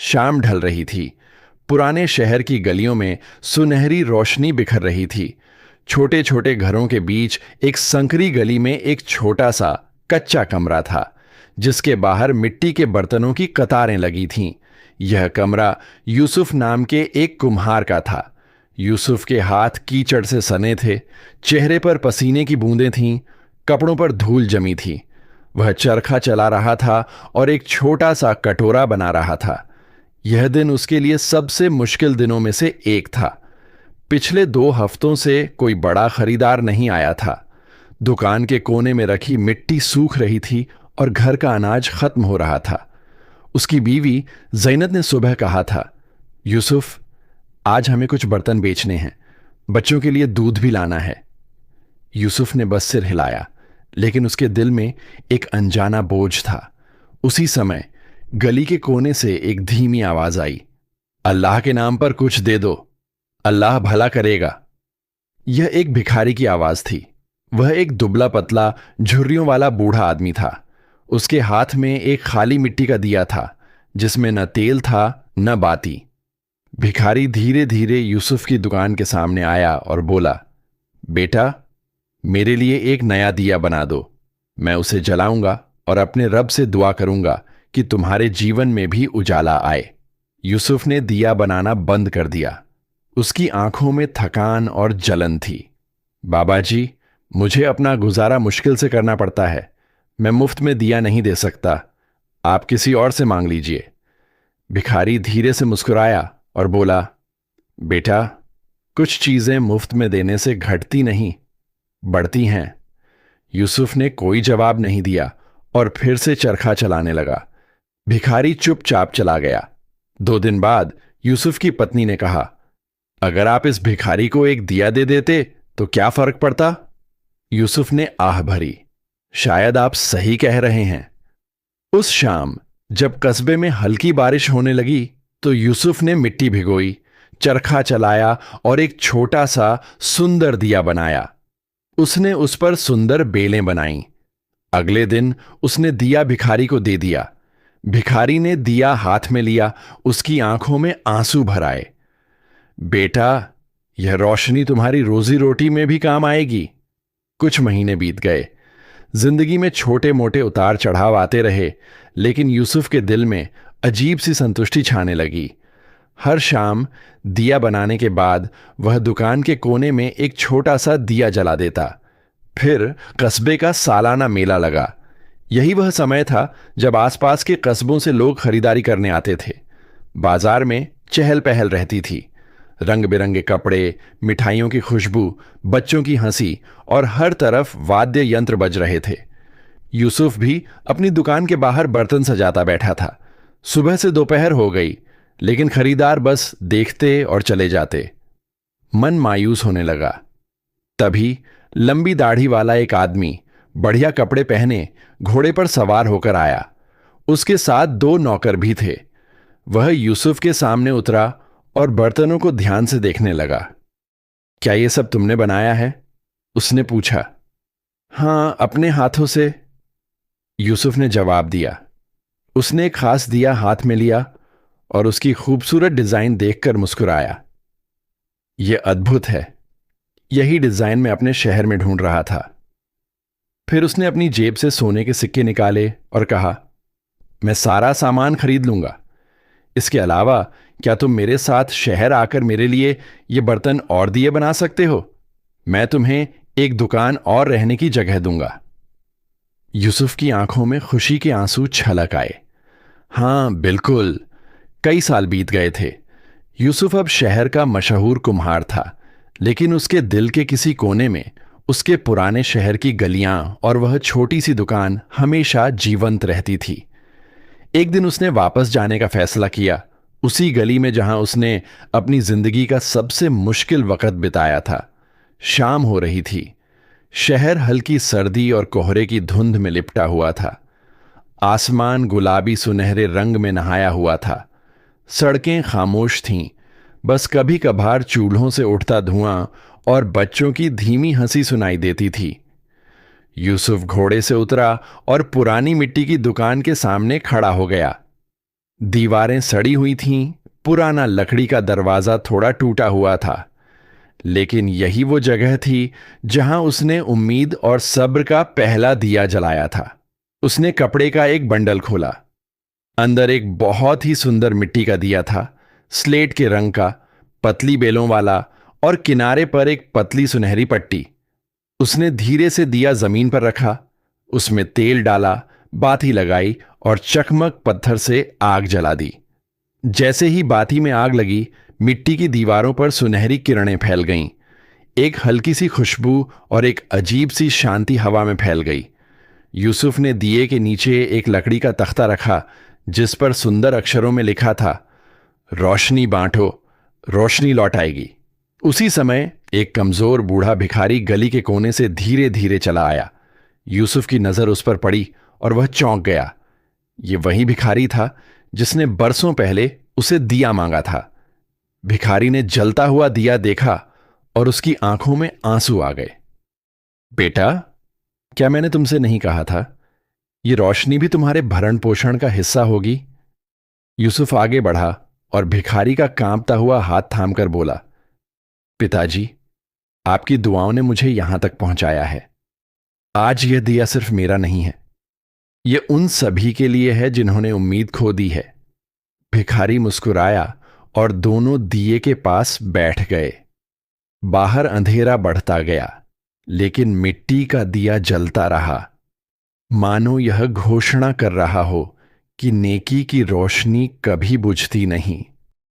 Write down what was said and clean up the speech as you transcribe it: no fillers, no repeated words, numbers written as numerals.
शाम ढल रही थी। पुराने शहर की गलियों में सुनहरी रोशनी बिखर रही थी। छोटे छोटे घरों के बीच एक संकरी गली में एक छोटा सा कच्चा कमरा था, जिसके बाहर मिट्टी के बर्तनों की कतारें लगी थीं। यह कमरा यूसुफ नाम के एक कुम्हार का था। यूसुफ के हाथ कीचड़ से सने थे, चेहरे पर पसीने की बूंदें थीं, कपड़ों पर धूल जमी थी। वह चरखा चला रहा था और एक छोटा सा कटोरा बना रहा था। यह दिन उसके लिए सबसे मुश्किल दिनों में से एक था। पिछले 2 हफ्तों से कोई बड़ा खरीदार नहीं आया था। दुकान के कोने में रखी मिट्टी सूख रही थी और घर का अनाज खत्म हो रहा था। उसकी बीवी जैनत ने सुबह कहा था, यूसुफ, आज हमें कुछ बर्तन बेचने हैं, बच्चों के लिए दूध भी लाना है। यूसुफ ने बस सिर हिलाया, लेकिन उसके दिल में एक अनजाना बोझ था। उसी समय गली के कोने से एक धीमी आवाज आई, अल्लाह के नाम पर कुछ दे दो, अल्लाह भला करेगा। यह एक भिखारी की आवाज थी। वह एक दुबला पतला झुर्रियों वाला बूढ़ा आदमी था। उसके हाथ में एक खाली मिट्टी का दिया था, जिसमें न तेल था न बाती। भिखारी धीरे धीरे यूसुफ की दुकान के सामने आया और बोला, बेटा, मेरे लिए एक नया दिया बना दो। मैं उसे जलाऊंगा और अपने रब से दुआ करूंगा कि तुम्हारे जीवन में भी उजाला आए। यूसुफ ने दिया बनाना बंद कर दिया। उसकी आंखों में थकान और जलन थी। बाबा जी, मुझे अपना गुजारा मुश्किल से करना पड़ता है। मैं मुफ्त में दिया नहीं दे सकता। आप किसी और से मांग लीजिए। भिखारी धीरे से मुस्कुराया और बोला, बेटा, कुछ चीजें मुफ्त में देने से घटती नहीं, बढ़ती हैं। यूसुफ ने कोई जवाब नहीं दिया और फिर से चरखा चलाने लगा। भिखारी चुपचाप चला गया। 2 दिन बाद यूसुफ की पत्नी ने कहा, अगर आप इस भिखारी को एक दिया दे देते तो क्या फर्क पड़ता? यूसुफ ने आह भरी, शायद आप सही कह रहे हैं। उस शाम जब कस्बे में हल्की बारिश होने लगी तो यूसुफ ने मिट्टी भिगोई, चरखा चलाया और एक छोटा सा सुंदर दिया बनाया। उसने उस पर सुंदर बेलें बनाईं। अगले दिन उसने दिया भिखारी को दे दिया। भिखारी ने दिया हाथ में लिया, उसकी आंखों में आंसू भर आए। बेटा, यह रोशनी तुम्हारी रोजी रोटी में भी काम आएगी। कुछ महीने बीत गए। जिंदगी में छोटे मोटे उतार चढ़ाव आते रहे, लेकिन यूसुफ के दिल में अजीब सी संतुष्टि छाने लगी। हर शाम दिया बनाने के बाद वह दुकान के कोने में एक छोटा सा दिया जला देता। फिर कस्बे का सालाना मेला लगा। यही वह समय था जब आसपास के कस्बों से लोग खरीदारी करने आते थे। बाजार में चहल पहल रहती थी। रंग बिरंगे कपड़े, मिठाइयों की खुशबू, बच्चों की हंसी और हर तरफ वाद्य यंत्र बज रहे थे। यूसुफ भी अपनी दुकान के बाहर बर्तन सजाता बैठा था। सुबह से दोपहर हो गई, लेकिन खरीदार बस देखते और चले जाते। मन मायूस होने लगा। तभी लंबी दाढ़ी वाला एक आदमी बढ़िया कपड़े पहने घोड़े पर सवार होकर आया। उसके साथ 2 नौकर भी थे। वह यूसुफ के सामने उतरा और बर्तनों को ध्यान से देखने लगा। क्या ये सब तुमने बनाया है? उसने पूछा। हां, अपने हाथों से, यूसुफ ने जवाब दिया। उसने एक खास दिया हाथ में लिया और उसकी खूबसूरत डिजाइन देखकर मुस्कुराया। यह अद्भुत है। यही डिजाइन मैं अपने शहर में ढूंढ रहा था। फिर उसने अपनी जेब से सोने के सिक्के निकाले और कहा, मैं सारा सामान खरीद लूंगा। इसके अलावा क्या तुम मेरे साथ शहर आकर मेरे लिए ये बर्तन और दिए बना सकते हो? मैं तुम्हें एक दुकान और रहने की जगह दूंगा। यूसुफ की आंखों में खुशी के आंसू छलक आए। हां, बिल्कुल। कई साल बीत गए थे। यूसुफ अब शहर का मशहूर कुम्हार था, लेकिन उसके दिल के किसी कोने में उसके पुराने शहर की गलियां और वह छोटी सी दुकान हमेशा जीवंत रहती थी। एक दिन उसने वापस जाने का फैसला किया, उसी गली में जहां उसने अपनी जिंदगी का सबसे मुश्किल वक्त बिताया था। शाम हो रही थी। शहर हल्की सर्दी और कोहरे की धुंध में लिपटा हुआ था। आसमान गुलाबी सुनहरे रंग में नहाया हुआ था। सड़कें खामोश थीं, बस कभी कभार चूल्हों से उठता धुआं और बच्चों की धीमी हंसी सुनाई देती थी। यूसुफ घोड़े से उतरा और पुरानी मिट्टी की दुकान के सामने खड़ा हो गया। दीवारें सड़ी हुई थीं, पुराना लकड़ी का दरवाजा थोड़ा टूटा हुआ था, लेकिन यही वो जगह थी जहां उसने उम्मीद और सब्र का पहला दिया जलाया था। उसने कपड़े का एक बंडल खोला। अंदर एक बहुत ही सुंदर मिट्टी का दिया था, स्लेट के रंग का, पतली बेलों वाला, और किनारे पर एक पतली सुनहरी पट्टी। उसने धीरे से दिया जमीन पर रखा, उसमें तेल डाला, बाती लगाई और चकमक पत्थर से आग जला दी। जैसे ही बाती में आग लगी, मिट्टी की दीवारों पर सुनहरी किरणें फैल गईं। एक हल्की सी खुशबू और एक अजीब सी शांति हवा में फैल गई। यूसुफ ने दिए के नीचे एक लकड़ी का तख्ता रखा, जिस पर सुंदर अक्षरों में लिखा था, रोशनी बांटो, रोशनी लौट आएगी। उसी समय एक कमजोर बूढ़ा भिखारी गली के कोने से धीरे धीरे चला आया। यूसुफ की नजर उस पर पड़ी और वह चौंक गया। ये वही भिखारी था जिसने बरसों पहले उसे दिया मांगा था। भिखारी ने जलता हुआ दिया देखा और उसकी आंखों में आंसू आ गए। बेटा, क्या मैंने तुमसे नहीं कहा था, ये रोशनी भी तुम्हारे भरण पोषण का हिस्सा होगी? यूसुफ आगे बढ़ा और भिखारी का कांपता हुआ हाथ थामकर बोला, पिताजी, आपकी दुआओं ने मुझे यहां तक पहुंचाया है। आज यह दिया सिर्फ मेरा नहीं है, यह उन सभी के लिए है जिन्होंने उम्मीद खो दी है। भिखारी मुस्कुराया और दोनों दिए के पास बैठ गए। बाहर अंधेरा बढ़ता गया, लेकिन मिट्टी का दिया जलता रहा, मानो यह घोषणा कर रहा हो कि नेकी की रोशनी कभी बुझती नहीं।